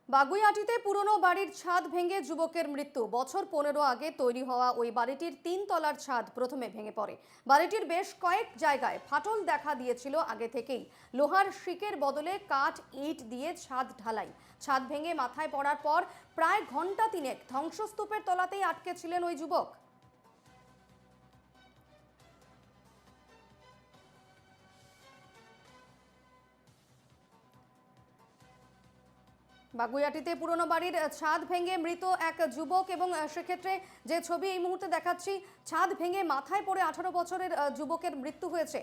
বাগুইআটিতে পুরনো বাড়ির ছাদ ভেঙে যুবকের মৃত্যু। বছর 15 আগে তৈরি হওয়া ওই বাড়িটির 3 তলার ছাদ প্রথমে ভেঙে পড়ে। বাড়িটির বেশ কয়েক জায়গায় ফাটল দেখা দিয়েছিল আগে থেকেই। লোহার শিকের বদলে কাঠ ইট দিয়ে ছাদ ঢালাই। ছাদ ভেঙে মাথায় পড়ার পর প্রায় ঘন্টা তিনেক ধ্বংসস্তূপের তলাতেই আটকে ছিলেন ওই যুবক। বাগুইআটিতে পুরনো বাড়ির ছাদ ভেঙে মৃত এক যুবক, এবং সেক্ষেত্রে যে ছবি এই মুহূর্তে দেখাচ্ছি, ছাদ ভেঙে মাথায় পড়ে 18 বছরের যুবকের মৃত্যু হয়েছে।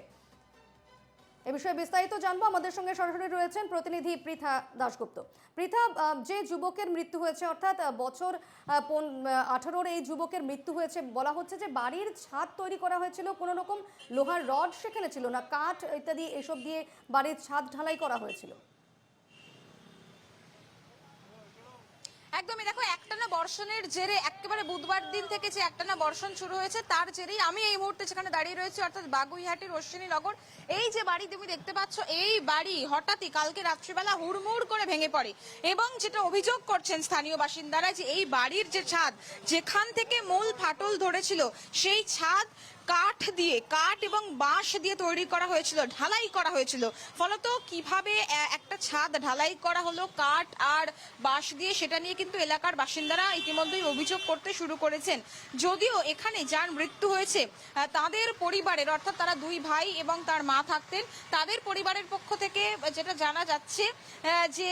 এ বিষয়ে বিস্তারিত জানবো, আমাদের সঙ্গে সরাসরি রয়েছেন প্রতিনিধি পৃথা দাশগুপ্ত। পৃথা, যে যুবকের মৃত্যু হয়েছে, অর্থাৎ বছর 18-র এই যুবকের মৃত্যু হয়েছে, বলা হচ্ছে যে বাড়ির ছাদ তৈরি করা হয়েছিল, কোনো রকম লোহার রড সেখানে ছিল না, কাঠ ইত্যাদি এসব দিয়ে বাড়ির ছাদ ঢালাই করা হয়েছিল। একদমই, দেখো, একটানা বর্ষণের জেরে একেবারে বুধবার দিন থেকে যে একটানা বর্ষণ শুরু হয়েছে তার জেরেই আমি এই মুহূর্তে যেখানে দাঁড়িয়ে রয়েছি, অর্থাৎ বাগুইআটির অশ্বিনীনগর, এই যে বাড়ি তুমি দেখতে পাচ্ছ, এই বাড়ি হঠাৎই কালকে রাত্রিবেলা হুড়মুড় করে ভেঙে পড়ে। এবং যেটা অভিযোগ করছেন স্থানীয় বাসিন্দারা, যে এই বাড়ির যে ছাদ, যেখান থেকে মূল ফাটল ধরেছিল, সেই ছাদ কাঠ এবং বাঁশ দিয়ে তৈরি করা হয়েছিল, ঢালাই করা হয়েছিল। ফলত কিভাবে একটা ছাদ ঢালাই করা হলো কাঠ আর বাঁশ দিয়ে, সেটা নিয়ে কিন্তু এলাকার বাসিন্দারা ইতিমধ্যেই অভিযোগ করতে শুরু করেছেন। যদিও এখানে যার মৃত্যু হয়েছে তাদের পরিবারের, অর্থাৎ তারা দুই ভাই এবং তার মা থাকতেন, তাদের পরিবারের পক্ষ থেকে যেটা জানা যাচ্ছে যে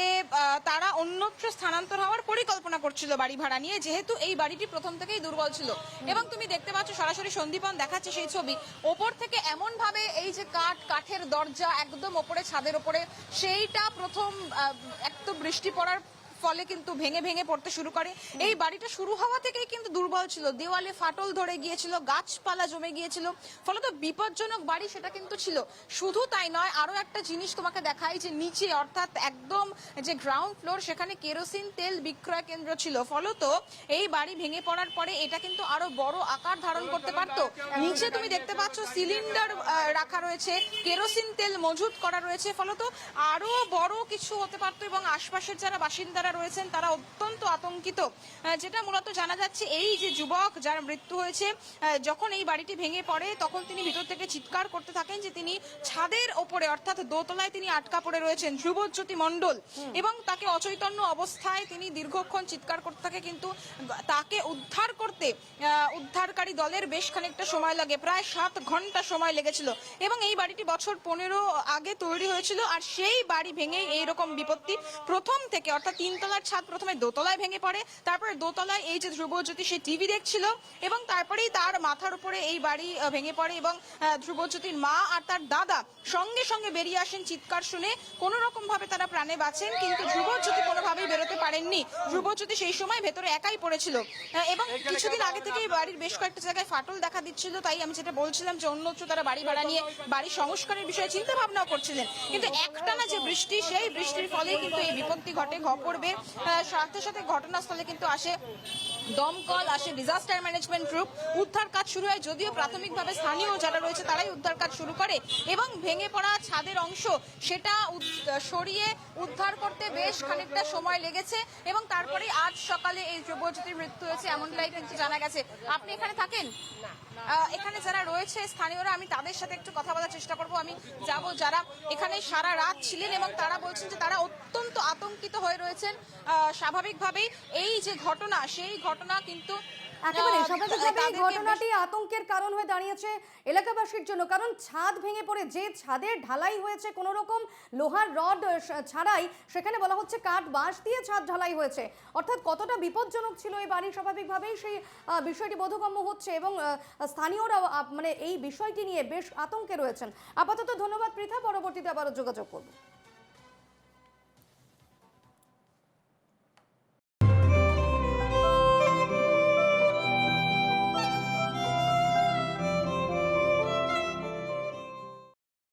তারা অন্যত্র স্থানান্তর হওয়ার পরিকল্পনা করছিল বাড়ি ভাড়া নিয়ে, যেহেতু এই বাড়িটি প্রথম থেকেই দুর্বল ছিল। এবং তুমি দেখতে পাচ্ছ সরাসরি সন্দীপন দেখা সেই ছবি, ওপর থেকে এমন ভাবে এই যে কাঠের দরজা একদম ওপরে ছাদের ওপরে, সেইটা প্রথম একটু বৃষ্টি পড়ার ফলে কিন্তু ভেঙে ভেঙে পড়তে শুরু করে। এই বাড়িটা শুরু হওয়া থেকেই কিন্তু দুর্বল ছিল, দেওয়ালে ফাটল ধরে গিয়েছিল, গাছপালা জমে গিয়েছিল, ফলত বিপজ্জনক বাড়ি সেটা কিন্তু ছিল। শুধু তাই নয়, আরো একটা জিনিস তোমাকে দেখাই, যে নিচে অর্থাৎ একদম যে গ্রাউন্ড ফ্লোর, সেখানে কেরোসিন তেল বিক্রয় কেন্দ্র ছিল। ফলত এই বাড়ি ভেঙে পড়ার পরে এটা কিন্তু আরো বড় আকার ধারণ করতে পারত। নিচে তুমি দেখতে পাচ্ছ সিলিন্ডার রাখা রয়েছে, কেরোসিন তেল মজুত করা রয়েছে, ফলত আরো বড় কিছু হতে পারতো। এবং আশপাশের যারা বাসিন্দারা রয়েছেন তারা অত্যন্ত আতঙ্কিত। যেটা মূলত জানা যাচ্ছে, এই যে যুবক যার মৃত্যু হয়েছে, যখন এই বাড়িটি ভেঙে পড়ে তখন তিনি ভিতর থেকে চিৎকার করতে থাকেন যে তিনি ছাদের ওপরে অর্থাৎ দোতলায় তিনি আটকা পড়ে রয়েছেন, ধ্রুবজ্যোতি মণ্ডল, এবং তাকে অচৈতন্য অবস্থায় তিনি দীর্ঘক্ষণ চিৎকার করতে থাকে। কিন্তু তাকে উদ্ধার করতে উদ্ধারকারী দলের বেশ খানিকটা সময় লাগে, প্রায় 7 ঘন্টা সময় লেগেছিল। এবং এই বাড়িটি বছর 15 আগে তৈরি হয়েছিল, আর সেই বাড়ি ভেঙে এইরকম বিপত্তি প্রথম থেকে, অর্থাৎ 3 তলার ছাদ প্রথমে দোতলায় ভেঙে পড়ে, তারপরে দোতলায় এই যে ধ্রুবজ্যোতি সে টিভি দেখছিল, এবং তারপরেই তার মাথার উপরে এই বাড়ি ভেঙে পড়ে। এবং ধ্রুবজ্যোতির মা আর তার দাদা সঙ্গে সঙ্গে বেরিয়ে আসেন চিৎকার শুনে, কোনো রকম ভাবে তারা প্রাণে বাঁচেন, কিন্তু ধ্রুবজ্যোতি কোনোভাবেই বেরোতে পারেননি। ধ্রুবজ্যোতি সেই সময় ভেতরে একাই পড়েছিল। এবং কিছুদিন আগে থেকেই বাড়ির বেশ কয়েকটা জায়গায় ফাটল দেখা দিচ্ছিল, তাই আমি যেটা বলছিলাম যে অন্যত্র তারা বাড়ি ভাড়া নিয়ে বাড়ি সংস্কারের বিষয়ে চিন্তা ভাবনাও করছিলেন। কিন্তু একটানা যে বৃষ্টি, সেই বৃষ্টির ফলে কিন্তু এই বিপত্তি ঘটে। খবরবে সাথে সাথে ঘটনাস্থলে কিন্তু আসে দমকল, আসে ডিজাস্টার ম্যানেজমেন্ট গ্রুপ, উদ্ধার কাজ শুরু হয়। যদিও প্রাথমিকভাবে স্থানীয় যারা রয়েছে তারাই উদ্ধার কাজ শুরু করে, এবং ভেঙে পড়া ছাদের অংশ সেটা সরিয়ে উদ্ধার করতে বেশ খানিকটা সময় লেগেছে। এবং তারপরে আজ সকালে এই ধ্রুবজ্যোতির মৃত্যু হয়েছে, এমনটাই কিন্তু জানা গেছে। আপনি এখানে থাকেন, এখানে যারা রয়েছে স্থানীয়রা, আমি তাদের সাথে একটু কথা বলার চেষ্টা করব। আমি যাব যারা এখানে সারা রাত ছিলেন, এবং তারা বলছেন যে তারা অত্যন্ত আতঙ্কিত হয়ে রয়েছেন। স্বাভাবিকভাবেই এই যে ঘটনা, সেই ঘটনা কিন্তু একেবারে স্বাভাবিকভাবে এই ঘটনাটি আতঙ্কের কারণ হয়ে দাঁড়িয়েছে এলাকাবাসীর জন্য, কারণ ছাদ ভেঙে পড়ে যে ছাদের ঢালাই হয়েছে কোনো রকম লোহার রড ছাড়াই, সেখানে বলা হচ্ছে কাঠ বাঁশ দিয়ে ছাদ ঢালাই হয়েছে। অর্থাৎ কতটা বিপজ্জনক ছিল এই বাড়ি, স্বাভাবিকভাবেই সেই বিষয়টি বোধগম্য হচ্ছে, এবং স্থানীয়রা মানে এই বিষয়টি নিয়ে বেশ আতঙ্কে রয়েছেন। আপাতত ধন্যবাদ পৃথা, পরবর্তীতে আবারও যোগাযোগ করব।